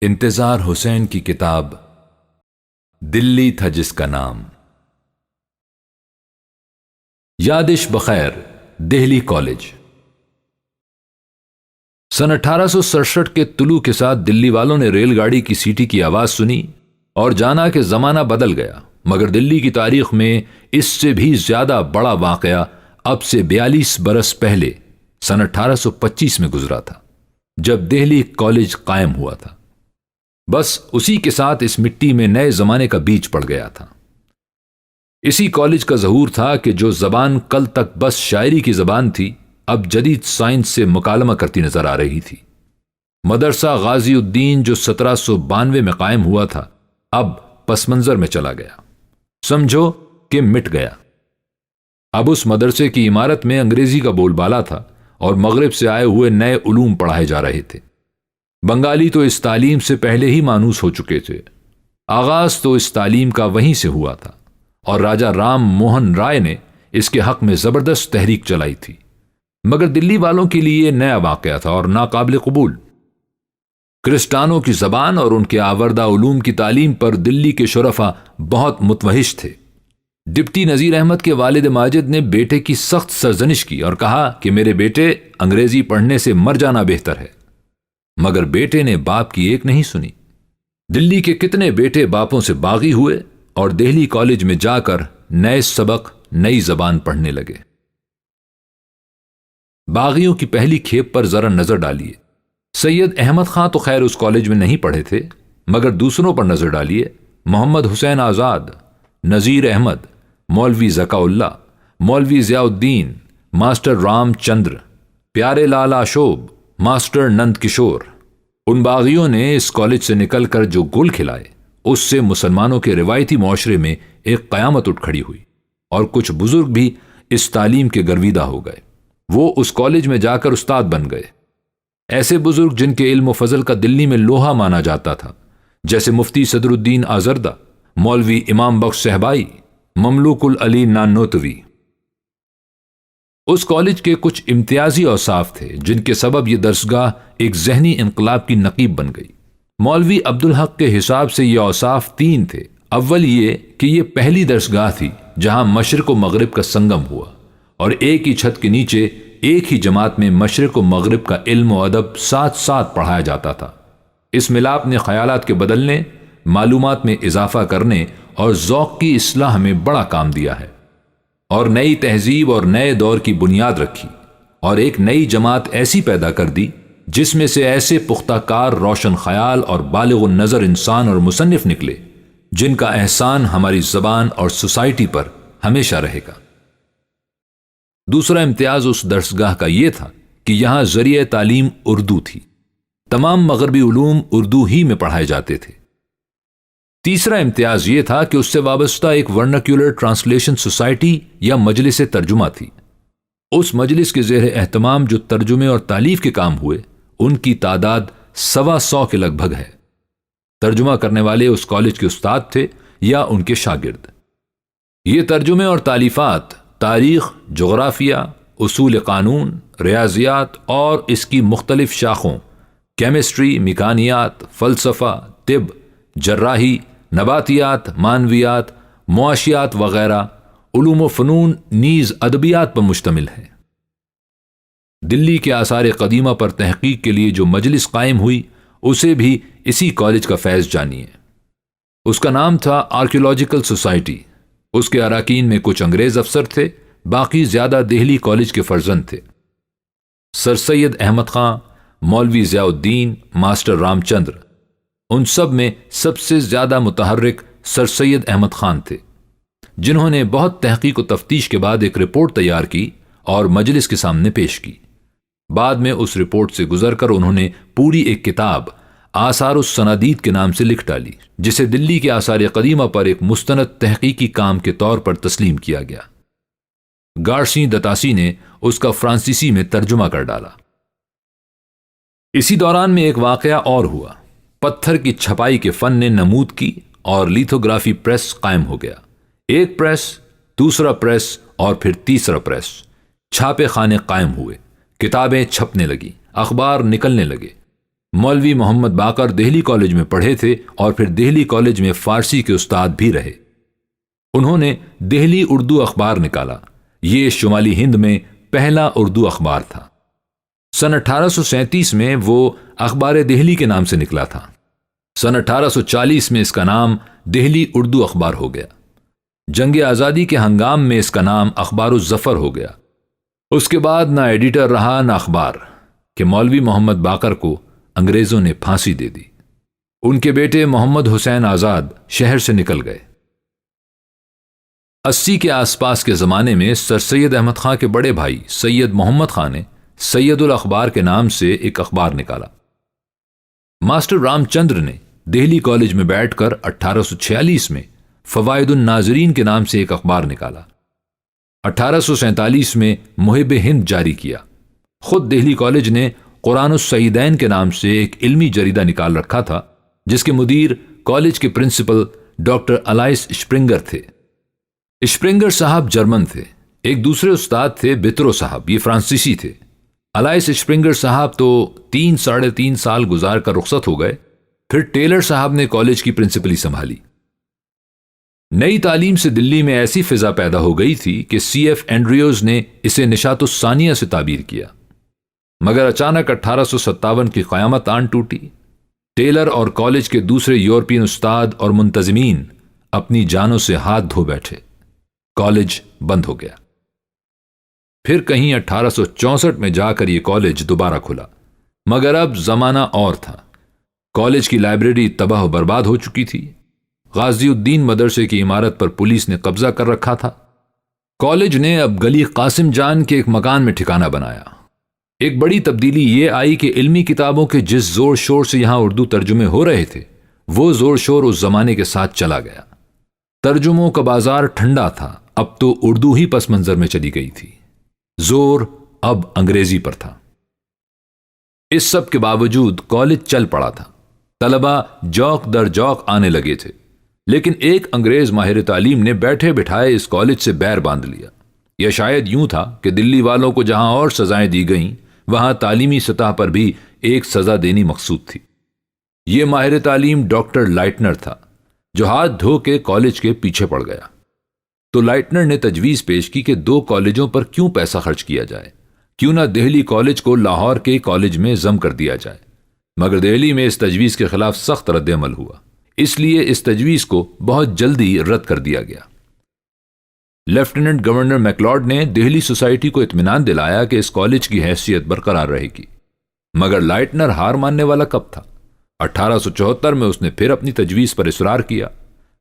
انتظار حسین کی کتاب دلی تھا جس کا نام۔ یادش بخیر دہلی کالج۔ سن 1867 کے طلوع کے ساتھ دلی والوں نے ریل گاڑی کی سیٹی کی آواز سنی اور جانا کہ زمانہ بدل گیا، مگر دلی کی تاریخ میں اس سے بھی زیادہ بڑا واقعہ اب سے 42 برس پہلے سن 1825 میں گزرا تھا، جب دہلی کالج قائم ہوا تھا۔ بس اسی کے ساتھ اس مٹی میں نئے زمانے کا بیج پڑ گیا تھا۔ اسی کالج کا ظہور تھا کہ جو زبان کل تک بس شاعری کی زبان تھی، اب جدید سائنس سے مکالمہ کرتی نظر آ رہی تھی۔ مدرسہ غازی الدین جو 1792 میں قائم ہوا تھا، اب پس منظر میں چلا گیا، سمجھو کہ مٹ گیا۔ اب اس مدرسے کی عمارت میں انگریزی کا بول بالا تھا اور مغرب سے آئے ہوئے نئے علوم پڑھائے جا رہے تھے۔ بنگالی تو اس تعلیم سے پہلے ہی مانوس ہو چکے تھے۔ آغاز تو اس تعلیم کا وہیں سے ہوا تھا اور راجہ رام موہن رائے نے اس کے حق میں زبردست تحریک چلائی تھی، مگر دلی والوں کے لیے نیا واقعہ تھا اور ناقابل قبول۔ کرسٹانوں کی زبان اور ان کے آوردہ علوم کی تعلیم پر دلی کے شرفا بہت متوحش تھے۔ ڈپٹی نذیر احمد کے والد ماجد نے بیٹے کی سخت سرزنش کی اور کہا کہ میرے بیٹے، انگریزی پڑھنے سے مر جانا بہتر ہے، مگر بیٹے نے باپ کی ایک نہیں سنی۔ دلی کے کتنے بیٹے باپوں سے باغی ہوئے اور دہلی کالج میں جا کر نئے سبق، نئی زبان پڑھنے لگے۔ باغیوں کی پہلی کھیپ پر ذرا نظر ڈالیے۔ سید احمد خان تو خیر اس کالج میں نہیں پڑھے تھے، مگر دوسروں پر نظر ڈالیے۔ محمد حسین آزاد، نذیر احمد، مولوی ذکا اللہ، مولوی ضیاء الدین، ماسٹر رام چندر، پیارے لال آشوب، ماسٹر نند کشور۔ ان باغیوں نے اس کالج سے نکل کر جو گل کھلائے، اس سے مسلمانوں کے روایتی معاشرے میں ایک قیامت اٹھ کھڑی ہوئی، اور کچھ بزرگ بھی اس تعلیم کے گرویدہ ہو گئے۔ وہ اس کالج میں جا کر استاد بن گئے۔ ایسے بزرگ جن کے علم و فضل کا دلی میں لوہا مانا جاتا تھا، جیسے مفتی صدر الدین آزردہ، مولوی امام بخش صہبائی، مملوک العلی نانوتوی۔ اس کالج کے کچھ امتیازی اوصاف تھے جن کے سبب یہ درسگاہ ایک ذہنی انقلاب کی نقیب بن گئی۔ مولوی عبدالحق کے حساب سے یہ اوصاف 3 تھے۔ اول یہ کہ یہ پہلی درسگاہ تھی جہاں مشرق و مغرب کا سنگم ہوا، اور ایک ہی چھت کے نیچے ایک ہی جماعت میں مشرق و مغرب کا علم و ادب ساتھ ساتھ پڑھایا جاتا تھا۔ اس ملاپ نے خیالات کے بدلنے، معلومات میں اضافہ کرنے اور ذوق کی اصلاح میں بڑا کام دیا ہے، اور نئی تہذیب اور نئے دور کی بنیاد رکھی، اور ایک نئی جماعت ایسی پیدا کر دی جس میں سے ایسے پختہ کار، روشن خیال اور بالغ النظر انسان اور مصنف نکلے جن کا احسان ہماری زبان اور سوسائٹی پر ہمیشہ رہے گا۔ دوسرا امتیاز اس درسگاہ کا یہ تھا کہ یہاں ذریعہ تعلیم اردو تھی۔ تمام مغربی علوم اردو ہی میں پڑھائے جاتے تھے۔ تیسرا امتیاز یہ تھا کہ اس سے وابستہ ایک ورنیکولر ٹرانسلیشن سوسائٹی یا مجلس ترجمہ تھی۔ اس مجلس کے زیر اہتمام جو ترجمے اور تالیف کے کام ہوئے، ان کی تعداد 125 کے لگ بھگ ہے۔ ترجمہ کرنے والے اس کالج کے استاد تھے یا ان کے شاگرد۔ یہ ترجمے اور تالیفات تاریخ، جغرافیہ، اصول قانون، ریاضیات اور اس کی مختلف شاخوں، کیمسٹری، میکانیات، فلسفہ، طب، جراحی، نباتیات، معنویات، معاشیات وغیرہ علوم و فنون نیز ادبیات پر مشتمل ہے۔ دلی کے آثار قدیمہ پر تحقیق کے لیے جو مجلس قائم ہوئی، اسے بھی اسی کالج کا فیض جانیے۔ اس کا نام تھا آرکیولوجیکل سوسائٹی۔ اس کے اراکین میں کچھ انگریز افسر تھے، باقی زیادہ دہلی کالج کے فرزند تھے۔ سر سید احمد خان، مولوی ضیاء الدین، ماسٹر رام چندر، ان سب میں سب سے زیادہ متحرک سر سید احمد خان تھے، جنہوں نے بہت تحقیق و تفتیش کے بعد ایک رپورٹ تیار کی اور مجلس کے سامنے پیش کی۔ بعد میں اس رپورٹ سے گزر کر انہوں نے پوری ایک کتاب آثار السنادید کے نام سے لکھ ڈالی، جسے دلی کے آثار قدیمہ پر ایک مستند تحقیقی کام کے طور پر تسلیم کیا گیا۔ گارسی دتاسی نے اس کا فرانسیسی میں ترجمہ کر ڈالا۔ اسی دوران میں ایک واقعہ اور ہوا۔ پتھر کی چھپائی کے فن نے نمود کی اور لیتھوگرافی پریس قائم ہو گیا۔ ایک پریس، دوسرا پریس اور پھر تیسرا پریس۔ چھاپے خانے قائم ہوئے، کتابیں چھپنے لگیں، اخبار نکلنے لگے۔ مولوی محمد باقر دہلی کالج میں پڑھے تھے اور پھر دہلی کالج میں فارسی کے استاد بھی رہے۔ انہوں نے دہلی اردو اخبار نکالا۔ یہ شمالی ہند میں پہلا اردو اخبار تھا۔ سن 1837 میں وہ اخبار دہلی کے نام سے نکلا تھا۔ سن 1840 میں اس کا نام دہلی اردو اخبار ہو گیا۔ جنگ آزادی کے ہنگام میں اس کا نام اخبار الظفر ہو گیا۔ اس کے بعد نہ ایڈیٹر رہا نہ اخبار کہ مولوی محمد باقر کو انگریزوں نے پھانسی دے دی۔ ان کے بیٹے محمد حسین آزاد شہر سے نکل گئے۔ 80 کے آس پاس کے زمانے میں سر سید احمد خان کے بڑے بھائی سید محمد خان نے سید الاخبار کے نام سے ایک اخبار نکالا۔ ماسٹر رام چندر نے دہلی کالج میں بیٹھ کر 1846 میں فوائد الناظرین کے نام سے ایک اخبار نکالا۔ 1847 میں محب ہند جاری کیا۔ خود دہلی کالج نے قرآن السعیدین کے نام سے ایک علمی جریدہ نکال رکھا تھا، جس کے مدیر کالج کے پرنسپل ڈاکٹر الائس اسپرنگر تھے۔ اسپرنگر صاحب جرمن تھے۔ ایک دوسرے استاد تھے بترو صاحب، یہ فرانسیسی تھے۔ الائس اسپرنگر صاحب تو 3.5 سال گزار کر رخصت ہو گئے۔ پھر ٹیلر صاحب نے کالج کی پرنسپلی سنبھالی۔ نئی تعلیم سے دلی میں ایسی فضا پیدا ہو گئی تھی کہ سی ایف اینڈریوز نے اسے نشاط الثانیہ سے تعبیر کیا، مگر اچانک 1857 کی قیامت آن ٹوٹی۔ ٹیلر اور کالج کے دوسرے یورپین استاد اور منتظمین اپنی جانوں سے ہاتھ دھو بیٹھے۔ کالج بند ہو گیا۔ پھر کہیں 1864 میں جا کر یہ کالج دوبارہ کھلا، مگر اب زمانہ اور تھا۔ کالج کی لائبریری تباہ و برباد ہو چکی تھی۔ غازی الدین مدرسے کی عمارت پر پولیس نے قبضہ کر رکھا تھا۔ کالج نے اب گلی قاسم جان کے ایک مکان میں ٹھکانہ بنایا۔ ایک بڑی تبدیلی یہ آئی کہ علمی کتابوں کے جس زور شور سے یہاں اردو ترجمے ہو رہے تھے، وہ زور شور اس زمانے کے ساتھ چلا گیا۔ ترجموں کا بازار ٹھنڈا تھا، اب تو اردو ہی پس منظر میں چلی گئی تھی۔ زور اب انگریزی پر تھا۔ اس سب کے باوجود کالج چل پڑا تھا۔ طلبہ جوق در جوق آنے لگے تھے، لیکن ایک انگریز ماہر تعلیم نے بیٹھے بٹھائے اس کالج سے بیر باندھ لیا۔ یا شاید یوں تھا کہ دلی والوں کو جہاں اور سزائیں دی گئیں، وہاں تعلیمی سطح پر بھی ایک سزا دینی مقصود تھی۔ یہ ماہر تعلیم ڈاکٹر لائٹنر تھا، جو ہاتھ دھو کے کالج کے پیچھے پڑ گیا۔ تو لائٹنر نے تجویز پیش کی کہ 2 کالجوں پر کیوں پیسہ خرچ کیا جائے، کیوں نہ دہلی کالج کو لاہور کے کالج میں ضم کر دیا جائے۔ مگر دہلی میں اس تجویز کے خلاف سخت رد عمل ہوا، اس لیے اس تجویز کو بہت جلدی رد کر دیا گیا۔ لیفٹیننٹ گورنر میکلاڈ نے دہلی سوسائٹی کو اطمینان دلایا کہ اس کالج کی حیثیت برقرار رہے گی، مگر لائٹنر ہار ماننے والا کب تھا؟ 1874 میں اس نے پھر اپنی تجویز پر اصرار کیا۔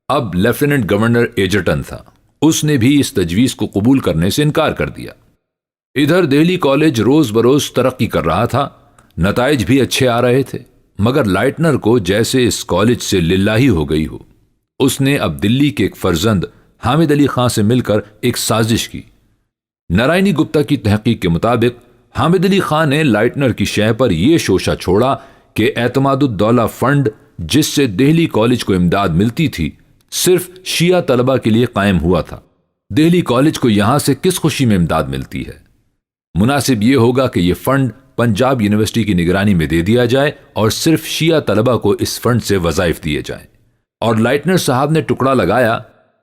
اب لیفٹیننٹ گورنر ایجرٹن تھا، اس نے بھی اس تجویز کو قبول کرنے سے انکار کر دیا۔ ادھر دہلی کالج روز بروز ترقی کر رہا تھا، نتائج بھی اچھے آ رہے تھے، مگر لائٹنر کو جیسے اس کالج سے للہی ہو گئی ہو۔ اس نے اب دلی کے ایک فرزند حامد علی خان سے مل کر ایک سازش کی۔ نارائنی گپتا کی تحقیق کے مطابق حامد علی خان نے لائٹنر کی شہ پر یہ شوشہ چھوڑا کہ اعتماد الدولہ فنڈ، جس سے دہلی کالج کو امداد ملتی تھی، صرف شیعہ طلبہ کے لیے قائم ہوا تھا۔ دہلی کالج کو یہاں سے کس خوشی میں امداد ملتی ہے؟ مناسب یہ ہوگا کہ یہ فنڈ پنجاب یونیورسٹی کی نگرانی میں دے دیا جائے اور صرف شیعہ طلبہ کو اس فنڈ سے وظائف دیے جائیں۔ اور لائٹنر صاحب نے ٹکڑا لگایا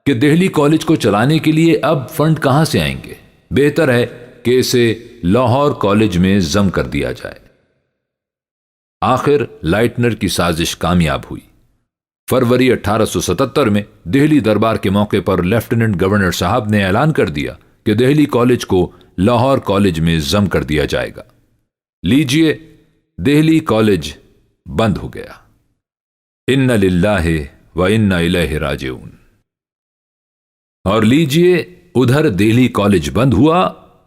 کہ دہلی کالج کو چلانے کے لیے اب فنڈ کہاں سے آئیں گے، بہتر ہے کہ اسے لاہور کالج میں ضم کر دیا جائے۔ آخر لائٹنر کی سازش کامیاب ہوئی۔ فروری 1877 میں دہلی دربار کے موقع پر لیفٹیننٹ گورنر صاحب نے اعلان کر دیا کہ دہلی کالج کو لاہور کالج میں ضم کر دیا جائے گا۔ لیجئے، دہلی کالج بند ہو گیا۔ ان للہ و انا الیہ راجعون۔ اور لیجئے، ادھر دہلی کالج بند ہوا،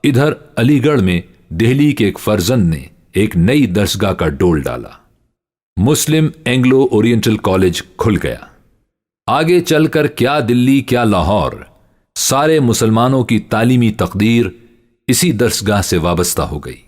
ادھر علی گڑھ میں دہلی کے ایک فرزند نے ایک نئی درسگاہ کا ڈول ڈالا۔ مسلم اینگلو اورینٹل کالج کھل گیا۔ آگے چل کر کیا دلی کیا لاہور، سارے مسلمانوں کی تعلیمی تقدیر اسی درسگاہ سے وابستہ ہو گئی۔